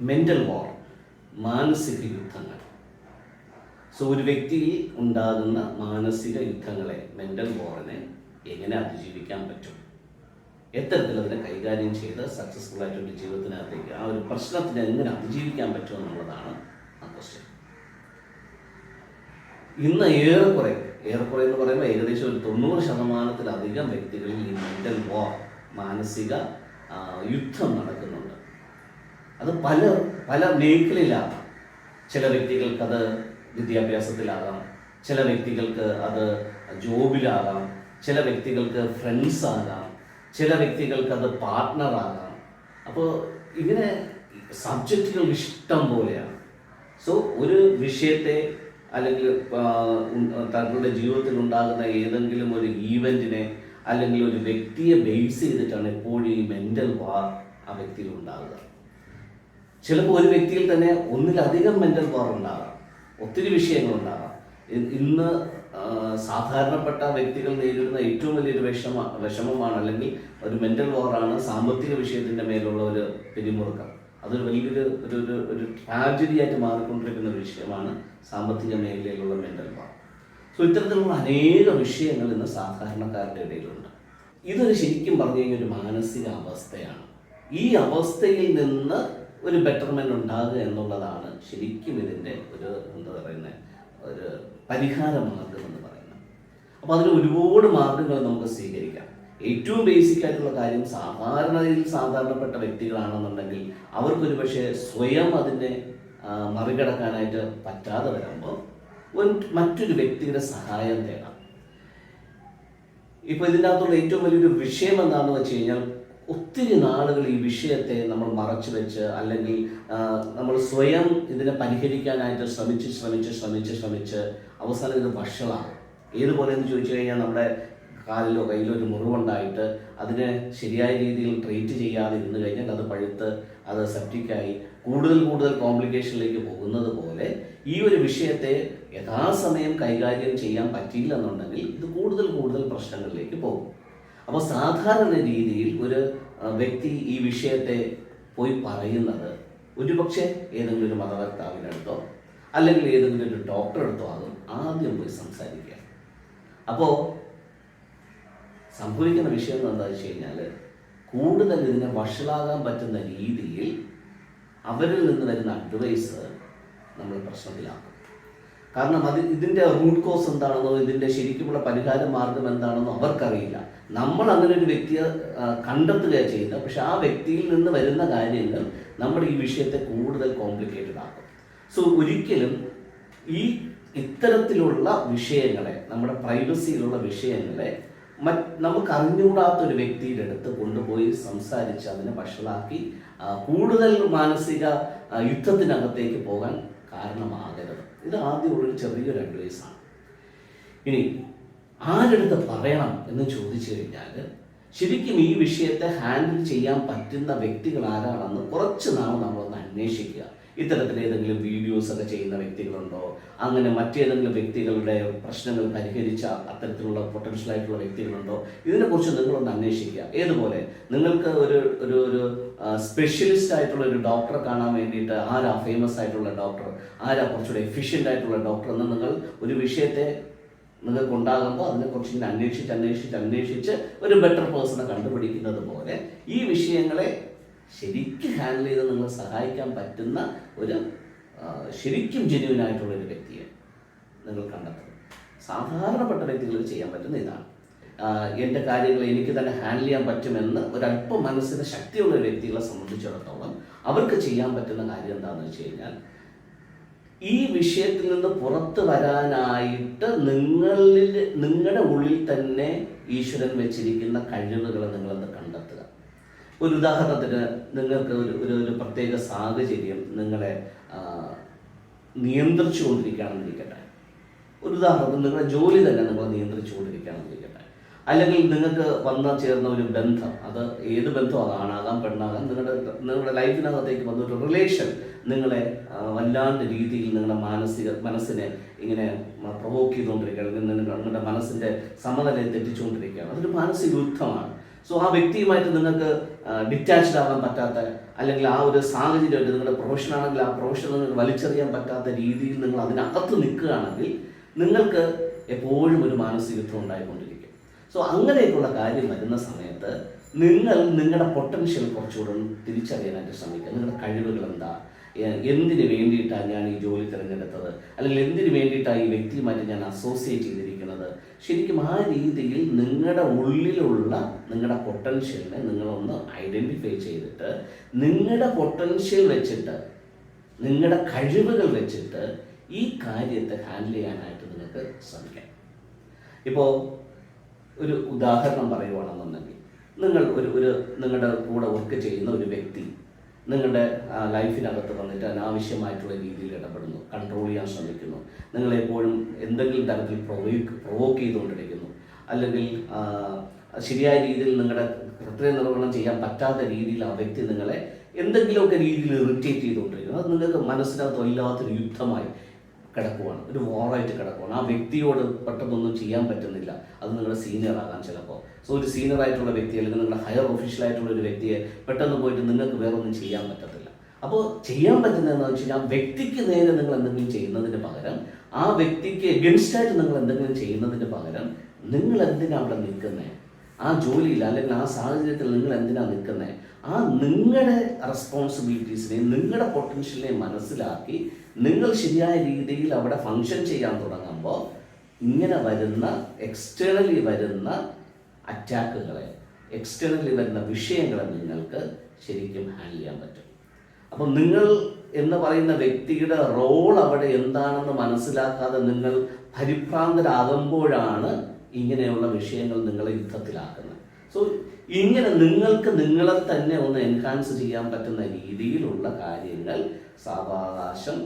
Mental വാർ, മാനസിക യുദ്ധങ്ങൾ. So ഒരു വ്യക്തിയിൽ ഉണ്ടാകുന്ന മാനസിക യുദ്ധങ്ങളെ, മെൻ്റൽ വാറിനെ എങ്ങനെ അതിജീവിക്കാൻ പറ്റും, എത്തരത്തിൽ അതിനെ കൈകാര്യം ചെയ്ത് സക്സസ്ഫുൾ ആയിട്ടൊരു ജീവിതത്തിനകത്തേക്ക് ആ ഒരു പ്രശ്നത്തിനെ എങ്ങനെ അതിജീവിക്കാൻ പറ്റും എന്നുള്ളതാണ് ആ ക്വസ്റ്റ്യൻ. ഇന്ന് ഏറെക്കുറെ എന്ന് പറയുമ്പോൾ ഏകദേശം ഒരു 90% വ്യക്തികളിൽ ഈ മെൻ്റൽ വാർ, മാനസിക യുദ്ധം നടക്കുന്നുണ്ട്. അത് പല മേഖലയിലാകാം. ചില വ്യക്തികൾക്ക് അത് വിദ്യാഭ്യാസത്തിലാകാം, ചില വ്യക്തികൾക്ക് അത് ജോബിലാകാം, ചില വ്യക്തികൾക്ക് ഫ്രണ്ട്സ് ആകാം, ചില വ്യക്തികൾക്ക് അത് പാർട്ട്ണറാകാം. അപ്പോൾ ഇങ്ങനെ സബ്ജക്റ്റുകൾ ഇഷ്ടം പോലെയാണ്. സോ ഒരു വിഷയത്തെ അല്ലെങ്കിൽ തങ്ങളുടെ ജീവിതത്തിൽ ഉണ്ടാകുന്ന ഏതെങ്കിലും ഒരു ഈവൻറ്റിനെ അല്ലെങ്കിൽ ഒരു വ്യക്തിയെ ബേസ് ചെയ്തിട്ടാണ് എപ്പോഴും ഈ മെൻ്റൽ വാർ ആ വ്യക്തിയിൽ ഉണ്ടാകുക. ചിലപ്പോൾ ഒരു വ്യക്തിയിൽ തന്നെ ഒന്നിലധികം മെൻ്റൽ വാർ ഉണ്ടാകാം, ഒത്തിരി വിഷയങ്ങളുണ്ടാകാം. ഇന്ന് സാധാരണപ്പെട്ട വ്യക്തികൾ നേരിടുന്ന ഏറ്റവും വലിയൊരു വിഷമമാണ് അല്ലെങ്കിൽ ഒരു മെൻ്റൽ വാറാണ് സാമ്പത്തിക വിഷയത്തിൻ്റെ മേലുള്ള ഒരു പിരിമുറുക്കം. അതൊരു വലിയൊരു ഒരു ട്രാജഡിയായിട്ട് മാറിക്കൊണ്ടിരിക്കുന്ന ഒരു വിഷയമാണ് സാമ്പത്തിക മേഖലയിലുള്ള മെൻ്റൽ വാർ. സോ ഇത്തരത്തിലുള്ള അനേക വിഷയങ്ങൾ ഇന്ന് സാധാരണക്കാരുടെ ഇടയിലുണ്ട്. ഇതൊരു ശരിക്കും പറഞ്ഞു കഴിഞ്ഞാൽ ഒരു മാനസിക അവസ്ഥയാണ്. ഈ അവസ്ഥയിൽ നിന്ന് ഒരു ബെറ്റർമെൻ്റ് ഉണ്ടാകുക എന്നുള്ളതാണ് ശരിക്കും ഇതിൻ്റെ ഒരു ഒരു പരിഹാര മാർഗം എന്ന് പറയുന്നത്. അപ്പോൾ അതിന് ഒരുപാട് മാർഗങ്ങൾ നമുക്ക് സ്വീകരിക്കാം. ഏറ്റവും ബേസിക് ആയിട്ടുള്ള കാര്യം, സാധാരണപ്പെട്ട വ്യക്തികളാണെന്നുണ്ടെങ്കിൽ അവർക്കൊരു പക്ഷേ സ്വയം അതിനെ മറികടക്കാനായിട്ട് പറ്റാതെ വരുമ്പോൾ മറ്റൊരു വ്യക്തിയുടെ സഹായം തേടാം. ഇപ്പോൾ ഇതിൻ്റെ അകത്തുള്ള ഏറ്റവും വലിയൊരു വിഷയം എന്താണെന്ന് വെച്ച് കഴിഞ്ഞാൽ, ഒത്തിരി നാളുകൾ ഈ വിഷയത്തെ നമ്മൾ മറച്ചു വെച്ച് അല്ലെങ്കിൽ നമ്മൾ സ്വയം ഇതിനെ പരിഹരിക്കാനായിട്ട് ശ്രമിച്ച് അവസാനം ഇത് വഷളാകും. ഏതുപോലെ എന്ന് ചോദിച്ചു കഴിഞ്ഞാൽ, നമ്മുടെ കാലിലോ കയ്യിലോ ഒരു മുറിവുണ്ടായിട്ട് അതിനെ ശരിയായ രീതിയിൽ ട്രീറ്റ് ചെയ്യാതെ ഇരുന്ന് കഴിഞ്ഞാൽ അത് പഴുത്ത് അത് സെപ്റ്റിക്കായി കൂടുതൽ കോംപ്ലിക്കേഷനിലേക്ക് പോകുന്നത് പോലെ ഈ ഒരു വിഷയത്തെ യഥാസമയം കൈകാര്യം ചെയ്യാൻ പറ്റിയില്ലെന്നുണ്ടെങ്കിൽ ഇത് കൂടുതൽ പ്രശ്നങ്ങളിലേക്ക് പോകും. അപ്പോൾ സാധാരണ രീതിയിൽ ഒരു വ്യക്തി ഈ വിഷയത്തെ പോയി പറയുന്നത് ഒരുപക്ഷെ ഏതെങ്കിലും ഒരു മതവക്താവിനടുത്തോ അല്ലെങ്കിൽ ഏതെങ്കിലും ഒരു ഡോക്ടറെ അടുത്തോ ആകും ആദ്യം പോയി സംസാരിക്കുക. അപ്പോൾ സംഭവിക്കുന്ന വിഷയം എന്താണെന്ന് വെച്ച് കഴിഞ്ഞാൽ, കൂടുതൽ ഇതിനെ വഷളാകാൻ പറ്റുന്ന രീതിയിൽ അവരിൽ നിന്ന് വരുന്ന അഡ്വൈസ് നമ്മൾ പ്രശ്നത്തിലാക്കും. കാരണം ഇതിൻ്റെ റൂട്ട് കോസ് എന്താണെന്നോ ഇതിൻ്റെ ശരിക്കുമുള്ള പരിഹാര മാർഗം എന്താണെന്നോ അവർക്കറിയില്ല. നമ്മൾ അങ്ങനെ ഒരു വ്യക്തിയെ കണ്ടെത്തുകയാണ് ചെയ്യുന്നത്. പക്ഷെ ആ വ്യക്തിയിൽ നിന്ന് വരുന്ന കാര്യങ്ങൾ നമ്മുടെ ഈ വിഷയത്തെ കൂടുതൽ കോംപ്ലിക്കേറ്റഡ് ആക്കും. സോ ഒരിക്കലും ഇത്തരത്തിലുള്ള വിഷയങ്ങളെ, നമ്മുടെ പ്രൈവസിയിലുള്ള വിഷയങ്ങളെ നമുക്ക് അറിഞ്ഞുകൂടാത്തൊരു വ്യക്തിയുടെ അടുത്ത് കൊണ്ടുപോയി സംസാരിച്ച് അതിനെ വഷളാക്കി കൂടുതൽ മാനസിക യുദ്ധത്തിനകത്തേക്ക് പോകാൻ കാരണമാകരുത്. ഇത് ആദ്യമുള്ളൊരു ചെറിയൊരു അഡ്വൈസാണ്. ഇനി ആരെടുത്ത് പറയണം എന്ന് ചോദിച്ചു കഴിഞ്ഞാൽ, ശരിക്കും ഈ വിഷയത്തെ ഹാൻഡിൽ ചെയ്യാൻ പറ്റുന്ന വ്യക്തികൾ ആരാണെന്ന് കുറച്ച് നാൾ നമ്മളൊന്ന് അന്വേഷിക്കുക. ഇത്തരത്തിൽ ഏതെങ്കിലും വീഡിയോസൊക്കെ ചെയ്യുന്ന വ്യക്തികളുണ്ടോ, അങ്ങനെ മറ്റേതെങ്കിലും വ്യക്തികളുടെ പ്രശ്നങ്ങൾ പരിഹരിച്ച അത്തരത്തിലുള്ള പൊട്ടൻഷ്യലായിട്ടുള്ള വ്യക്തികളുണ്ടോ, ഇതിനെക്കുറിച്ച് നിങ്ങളൊന്ന് അന്വേഷിക്കുക. ഏതുപോലെ നിങ്ങൾക്ക് ഒരു സ്പെഷ്യലിസ്റ്റ് ആയിട്ടുള്ള ഒരു ഡോക്ടറെ കാണാൻ വേണ്ടിയിട്ട് ആരാ ഫേമസ് ആയിട്ടുള്ള ഡോക്ടർ, ആരാ കുറച്ചുകൂടെ എഫിഷ്യൻ്റ് ആയിട്ടുള്ള ഡോക്ടർ എന്ന് നിങ്ങൾ ഒരു വിഷയത്തെ നിങ്ങൾക്ക് ഉണ്ടാകുമ്പോൾ അതിനെക്കുറിച്ച് ഇങ്ങനെ അന്വേഷിച്ച് ഒരു ബെറ്റർ പേഴ്സണെ കണ്ടുപിടിക്കുന്നത് പോലെ ഈ വിഷയങ്ങളെ ശരിക്കും ഹാൻഡിൽ ചെയ്ത് നിങ്ങൾ സഹായിക്കാൻ പറ്റുന്ന ഒരു ശരിക്കും ജെന്യുവനായിട്ടുള്ളൊരു വ്യക്തിയെ നിങ്ങൾ കണ്ടെത്തണം. സാധാരണപ്പെട്ട വ്യക്തികൾ ചെയ്യാൻ പറ്റുന്ന ഇതാണ്. എൻ്റെ കാര്യങ്ങൾ എനിക്ക് തന്നെ ഹാൻഡിൽ ചെയ്യാൻ പറ്റുമെന്ന് ഒരല്പം മനസ്സിന് ശക്തിയുള്ള ഒരു വ്യക്തികളെ സംബന്ധിച്ചിടത്തോളം അവർക്ക് ചെയ്യാൻ പറ്റുന്ന കാര്യം എന്താണെന്ന് വെച്ച് കഴിഞ്ഞാൽ, ഈ വിഷയത്തിൽ നിന്ന് പുറത്തു വരാനായിട്ട് നിങ്ങളുടെ ഉള്ളിൽ തന്നെ ഈശ്വരൻ വെച്ചിരിക്കുന്ന കഴിവുകൾ നിങ്ങളത് കണ്ടെത്തുക. ഒരു ഉദാഹരണത്തിന്, നിങ്ങൾക്ക് ഒരു പ്രത്യേക സാഹചര്യം നിങ്ങളെ നിയന്ത്രിച്ചു കൊണ്ടിരിക്കുകയാണെന്നിരിക്കട്ടെ. ഒരു ഉദാഹരണത്തിന്, നിങ്ങളുടെ ജോലി തന്നെ നിങ്ങളെ നിയന്ത്രിച്ചു കൊണ്ടിരിക്കുകയാണെന്നിരിക്കട്ടെ. അല്ലെങ്കിൽ നിങ്ങൾക്ക് വന്നു ചേർന്ന ഒരു ബന്ധം, അത് ഏത് ബന്ധം ആണാകാം പെണ്ണാകാം, നിങ്ങളുടെ ലൈഫിനകത്തേക്ക് വന്ന ഒരു റിലേഷൻ നിങ്ങളെ വല്ലാണ്ട് രീതിയിൽ നിങ്ങളുടെ മനസ്സിനെ ഇങ്ങനെ പ്രൊവോക്ക് ചെയ്തുകൊണ്ടിരിക്കുകയാണ്, നിങ്ങളുടെ മനസ്സിൻ്റെ സമനിലയെ തെറ്റിച്ചുകൊണ്ടിരിക്കുകയാണ്. അതൊരു മാനസിക യുദ്ധമാണ്. സോ ആ വ്യക്തിയുമായിട്ട് നിങ്ങൾക്ക് ഡിറ്റാച്ച്ഡ് ആകാൻ പറ്റാത്ത, അല്ലെങ്കിൽ ആ ഒരു സാഹചര്യമായിട്ട് നിങ്ങളുടെ പ്രൊഫഷൻ ആണെങ്കിൽ ആ പ്രൊഫഷൻ നിങ്ങൾക്ക് വലിച്ചെറിയാൻ പറ്റാത്ത രീതിയിൽ നിങ്ങൾ അതിനകത്ത് നിൽക്കുകയാണെങ്കിൽ നിങ്ങൾക്ക് എപ്പോഴും ഒരു മാനസിക യുദ്ധം ഉണ്ടായിക്കൊണ്ടിരിക്കും. സോ അങ്ങനെയൊക്കെയുള്ള കാര്യം വരുന്ന സമയത്ത് നിങ്ങൾ നിങ്ങളുടെ പൊട്ടൻഷ്യൽ കുറച്ചുകൂടെ തിരിച്ചറിയാനായിട്ട് ശ്രമിക്കുക. നിങ്ങളുടെ കഴിവുകൾ എന്താ, എന്തിനു വേണ്ടിയിട്ടാണ് ഞാൻ ഈ ജോലി തിരഞ്ഞെടുത്തത്, അല്ലെങ്കിൽ എന്തിനു വേണ്ടിയിട്ടാണ് ഈ വ്യക്തിയുമായിട്ട് ഞാൻ അസോസിയേറ്റ് ചെയ്തിരിക്കുന്നത്. ശരിക്കും ആ രീതിയിൽ നിങ്ങളുടെ ഉള്ളിലുള്ള നിങ്ങളുടെ പൊട്ടൻഷ്യലിനെ നിങ്ങളൊന്ന് ഐഡൻറ്റിഫൈ ചെയ്തിട്ട് നിങ്ങളുടെ പൊട്ടൻഷ്യൽ വെച്ചിട്ട്, നിങ്ങളുടെ കഴിവുകൾ വെച്ചിട്ട് ഈ കാര്യത്തെ ഹാൻഡിൽ ചെയ്യാനായിട്ട് നിങ്ങൾക്ക് ശ്രമിക്കാം. ഇപ്പോൾ ഒരു ഉദാഹരണം പറയുവാണെന്നുണ്ടെങ്കിൽ, നിങ്ങൾ നിങ്ങളുടെ കൂടെ വർക്ക് ചെയ്യുന്ന ഒരു വ്യക്തി നിങ്ങളുടെ ലൈഫിനകത്ത് വന്നിട്ട് അനാവശ്യമായിട്ടുള്ള രീതിയിൽ ഇടപെടുന്നു, കൺട്രോൾ ചെയ്യാൻ ശ്രമിക്കുന്നു, നിങ്ങളെപ്പോഴും എന്തെങ്കിലും തരത്തിൽ പ്രൊവോക്ക് ചെയ്തുകൊണ്ടിരിക്കുന്നു, അല്ലെങ്കിൽ ശരിയായ രീതിയിൽ നിങ്ങളുടെ കൃത്യനിർവഹണം ചെയ്യാൻ പറ്റാത്ത രീതിയിൽ ആ വ്യക്തി നിങ്ങളെ എന്തെങ്കിലുമൊക്കെ രീതിയിൽ ഇറിറ്റേറ്റ് ചെയ്തുകൊണ്ടിരിക്കുന്നു. അത് നിങ്ങൾക്ക് മനസ്സിനകത്ത് വല്ലാത്തൊരു യുദ്ധമായി കിടക്കുവാണ്, ഒരു വാറായിട്ട് കിടക്കുവാണ്. ആ വ്യക്തിയോട് പെട്ടെന്നൊന്നും ചെയ്യാൻ പറ്റുന്നില്ല. അത് നിങ്ങളുടെ സീനിയർ ആകാൻ ചിലപ്പോൾ. സോ ഒരു സീനിയർ ആയിട്ടുള്ള വ്യക്തി, അല്ലെങ്കിൽ നിങ്ങളുടെ ഹയർ ഒഫീഷ്യലായിട്ടുള്ള ഒരു വ്യക്തിയെ പെട്ടെന്ന് പോയിട്ട് നിങ്ങൾക്ക് വേറെ ഒന്നും ചെയ്യാൻ പറ്റത്തില്ല. അപ്പോൾ ചെയ്യാൻ പറ്റുന്നതെന്ന് വെച്ച് കഴിഞ്ഞാൽ, ആ വ്യക്തിക്ക് നേരെ നിങ്ങൾ എന്തെങ്കിലും ചെയ്യുന്നതിന് പകരം, ആ വ്യക്തിക്ക് എഗൻസ്റ്റായിട്ട് നിങ്ങൾ എന്തെങ്കിലും ചെയ്യുന്നതിന് പകരം, നിങ്ങൾ എന്തിനാണ് അവിടെ നിൽക്കുന്നത്, ആ ജോലിയിൽ അല്ലെങ്കിൽ ആ സാഹചര്യത്തിൽ നിങ്ങൾ എന്തിനാണ് നിൽക്കുന്നത്, ആ നിങ്ങളുടെ റെസ്പോൺസിബിലിറ്റീസിനെയും നിങ്ങളുടെ പൊട്ടൻഷ്യലിനെയും മനസ്സിലാക്കി നിങ്ങൾ ശരിയായ രീതിയിൽ അവിടെ ഫങ്ഷൻ ചെയ്യാൻ തുടങ്ങുമ്പോൾ ഇങ്ങനെ വരുന്ന എക്സ്റ്റേണലി വരുന്ന അറ്റാക്കുകളെ, എക്സ്റ്റേണലി വരുന്ന വിഷയങ്ങളെ നിങ്ങൾക്ക് ശരിക്കും ഹാൻഡിൽ ചെയ്യാൻ പറ്റും. അപ്പം നിങ്ങൾ എന്ന് പറയുന്ന വ്യക്തിയുടെ റോൾ അവിടെ എന്താണെന്ന് മനസ്സിലാക്കാതെ നിങ്ങൾ പരിഭ്രാന്തരാകുമ്പോഴാണ് ഇങ്ങനെയുള്ള വിഷയങ്ങൾ നിങ്ങളെ യുദ്ധത്തിലാക്കുന്നത്. സോ ഇങ്ങനെ നിങ്ങൾക്ക് നിങ്ങളെ തന്നെ ഒന്ന് എൻഹാൻസ് ചെയ്യാൻ പറ്റുന്ന രീതിയിലുള്ള കാര്യങ്ങൾ സാവകാശം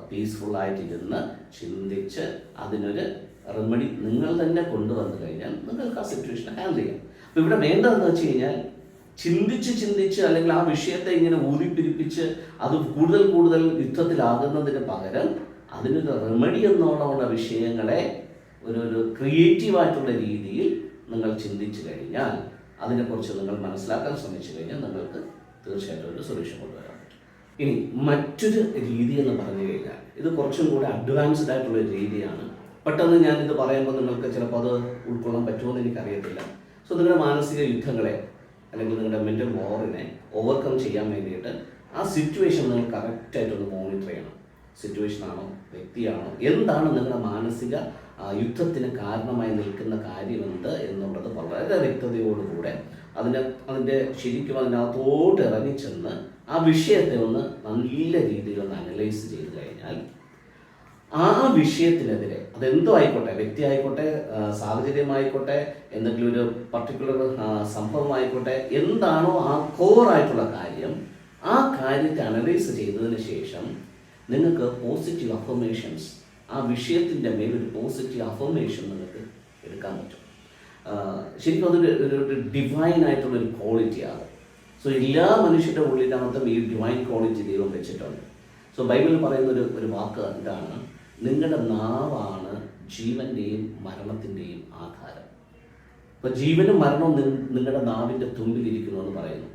പീസ്ഫുള്ളായിട്ടിരുന്ന് ചിന്തിച്ച് അതിനൊരു റെമഡി നിങ്ങൾ തന്നെ കൊണ്ടുവന്നു കഴിഞ്ഞാൽ നിങ്ങൾക്ക് ആ സിറ്റുവേഷൻ ഹാൻഡിൽ ചെയ്യാം. അപ്പോൾ ഇവിടെ വേണ്ടതെന്ന് വെച്ച് കഴിഞ്ഞാൽ, ചിന്തിച്ച് അല്ലെങ്കിൽ ആ വിഷയത്തെ ഇങ്ങനെ ഊതിപ്പിരിപ്പിച്ച് അത് കൂടുതൽ യുദ്ധത്തിലാകുന്നതിന് പകരം അതിനൊരു റെമഡി എന്നോണമുള്ള വിഷയങ്ങളെ ഒരു ക്രിയേറ്റീവായിട്ടുള്ള രീതിയിൽ നിങ്ങൾ ചിന്തിച്ചു കഴിഞ്ഞാൽ, അതിനെക്കുറിച്ച് നിങ്ങൾ മനസ്സിലാക്കാൻ ശ്രമിച്ചു കഴിഞ്ഞാൽ നിങ്ങൾക്ക് തീർച്ചയായിട്ടും ഒരു സൊല്യൂഷൻ കൊണ്ടുവരാൻ പറ്റും. ഇനി മറ്റൊരു രീതി എന്ന് പറഞ്ഞു കഴിഞ്ഞാൽ, ഇത് കുറച്ചും കൂടെ അഡ്വാൻസ്ഡ് ആയിട്ടുള്ള ഒരു രീതിയാണ്. പെട്ടെന്ന് ഞാനിത് പറയുമ്പോൾ നിങ്ങൾക്ക് ചിലപ്പോൾ അത് ഉൾക്കൊള്ളാൻ പറ്റുമോ എന്ന് എനിക്കറിയത്തില്ല. സോ നിങ്ങളുടെ മാനസിക യുദ്ധങ്ങളെ അല്ലെങ്കിൽ നിങ്ങളുടെ മെൻ്റൽ വോറിനെ ഓവർകം ചെയ്യാൻ വേണ്ടിയിട്ട് ആ സിറ്റുവേഷൻ നിങ്ങൾ കറക്റ്റായിട്ടൊന്ന് മോണിറ്റർ ചെയ്യണം. സിറ്റുവേഷൻ ആണോ, വ്യക്തിയാണോ, എന്താണ് നിങ്ങളുടെ മാനസിക യുദ്ധത്തിന് കാരണമായി നിൽക്കുന്ന കാര്യമെന്ത് എന്നുള്ളത് വളരെ വ്യക്തതയോടുകൂടെ അതിൻ്റെ ശരിക്കും അതിനകത്തോട്ട് ഇറങ്ങിച്ചെന്ന് ആ വിഷയത്തെ ഒന്ന് നല്ല രീതിയിൽ ഒന്ന് അനലൈസ് ചെയ്ത് കഴിഞ്ഞാൽ, ആ വിഷയത്തിനെതിരെ അതെന്തോ ആയിക്കോട്ടെ, വ്യക്തി ആയിക്കോട്ടെ, സാഹചര്യമായിക്കോട്ടെ, എന്തെങ്കിലും ഒരു പർട്ടിക്കുലർ സംഭവമായിക്കോട്ടെ, എന്താണോ ആ കോറായിട്ടുള്ള കാര്യം, ആ കാര്യത്തെ അനലൈസ് ചെയ്തതിന് ശേഷം നിങ്ങൾക്ക് പോസിറ്റീവ് അഫർമേഷൻസ്, ആ വിഷയത്തിൻ്റെ മേലൊരു പോസിറ്റീവ് അഫർമേഷൻ നിങ്ങൾക്ക് എടുക്കാൻ പറ്റും. ശരിക്കും അതൊരു ഡിവൈൻ ആയിട്ടുള്ളൊരു ക്വാളിറ്റിയാണ്. സോ എല്ലാ മനുഷ്യരുടെ ഉള്ളിനകത്തും ഈ ഡിവൈൻ ക്വാളിറ്റി ദൈവം വെച്ചിട്ടുണ്ട്. സോ ബൈബിളിൽ പറയുന്ന ഒരു വാക്ക് ഇതാണ്: നിങ്ങളുടെ നാവാണ് ജീവൻ്റെയും മരണത്തിൻ്റെയും ആധാരം. ഇപ്പോൾ ജീവനും മരണവും നിങ്ങളുടെ നാവിൻ്റെ തുമ്പിലിരിക്കുന്നു എന്ന് പറയുന്നു.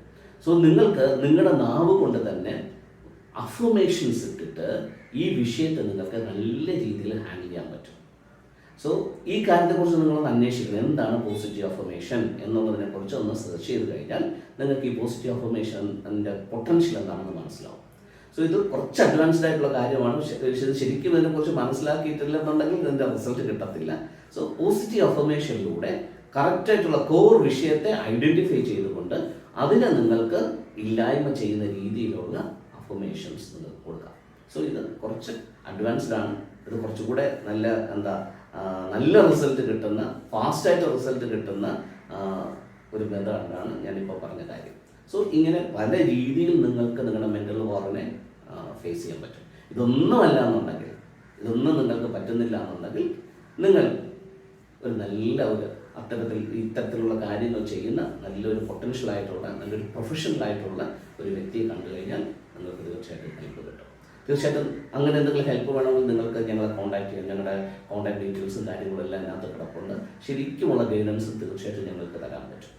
സോ നിങ്ങൾക്ക് നിങ്ങളുടെ നാവ് കൊണ്ട് തന്നെ അഫർമേഷൻസ് ഇട്ടിട്ട് ഈ വിഷയത്തെ നിങ്ങൾക്ക് നല്ല രീതിയിൽ ഹാൻഡിൽ ചെയ്യാൻ പറ്റും. സോ ഈ കാര്യത്തെക്കുറിച്ച് നിങ്ങളൊന്ന് അന്വേഷിക്കണം. എന്താണ് പോസിറ്റീവ് അഫർമേഷൻ എന്നുള്ളതിനെക്കുറിച്ച് ഒന്ന് സെർച്ച് ചെയ്ത് കഴിഞ്ഞാൽ നിങ്ങൾക്ക് ഈ പോസിറ്റീവ് അഫർമേഷൻ്റെ പൊട്ടൻഷ്യൽ എന്താണെന്ന് മനസ്സിലാവും. സോ ഇത് കുറച്ച് അഡ്വാൻസ്ഡ് ആയിട്ടുള്ള കാര്യമാണ്. ശരിക്കും ഇതിനെക്കുറിച്ച് മനസ്സിലാക്കിയിട്ടില്ലെന്നുണ്ടെങ്കിൽ ഇതിൻ്റെ റിസൾട്ട് കിട്ടത്തില്ല. സോ പോസിറ്റീവ് അഫർമേഷനിലൂടെ കറക്റ്റായിട്ടുള്ള കോർ വിഷയത്തെ ഐഡൻറ്റിഫൈ ചെയ്തുകൊണ്ട് അതിനെ നിങ്ങൾക്ക് ഇല്ലായ്മ ചെയ്യുന്ന രീതിയിലുള്ള അഫർമേഷൻസ് നിങ്ങൾക്ക് കൊടുക്കാം. സോ ഇത് കുറച്ച് അഡ്വാൻസ്ഡ് ആണ്. ഇത് കുറച്ചുകൂടെ നല്ല റിസൾട്ട് കിട്ടുന്ന, ഫാസ്റ്റായിട്ട് റിസൾട്ട് കിട്ടുന്ന ഒരു മെത്തേഡാണ് ഞാനിപ്പോൾ പറഞ്ഞ കാര്യം. സോ ഇങ്ങനെ പല രീതിയിൽ നിങ്ങൾക്ക് നിങ്ങളുടെ മെൻ്റൽ വാറിനെ ഫേസ് ചെയ്യാൻ പറ്റും. ഇതൊന്നും നിങ്ങൾക്ക് പറ്റുന്നില്ല എന്നുണ്ടെങ്കിൽ നിങ്ങൾ ഒരു ഇത്തരത്തിലുള്ള കാര്യങ്ങൾ ചെയ്യുന്ന നല്ലൊരു പൊട്ടൻഷ്യലായിട്ടുള്ള, നല്ലൊരു പ്രൊഫഷണലായിട്ടുള്ള ഒരു വ്യക്തിയെ കണ്ടു കഴിഞ്ഞാൽ നിങ്ങൾക്ക് തീർച്ചയായിട്ടും ഹെൽപ്പ് കിട്ടും. തീർച്ചയായിട്ടും അങ്ങനെ എന്തെങ്കിലും ഹെൽപ്പ് വേണമെങ്കിൽ നിങ്ങൾക്ക് ഞങ്ങളെ കോൺടാക്ട് ചെയ്യാം. ഞങ്ങളുടെ കോൺടാക്ട് ഡീറ്റെയിൽസും കാര്യങ്ങളും എല്ലാം അതിനകത്ത് കിടപ്പുണ്ട്. ശരിക്കുമുള്ള ഗൈഡൻസ് തീർച്ചയായിട്ടും ഞങ്ങൾക്ക് തരാൻ പറ്റും.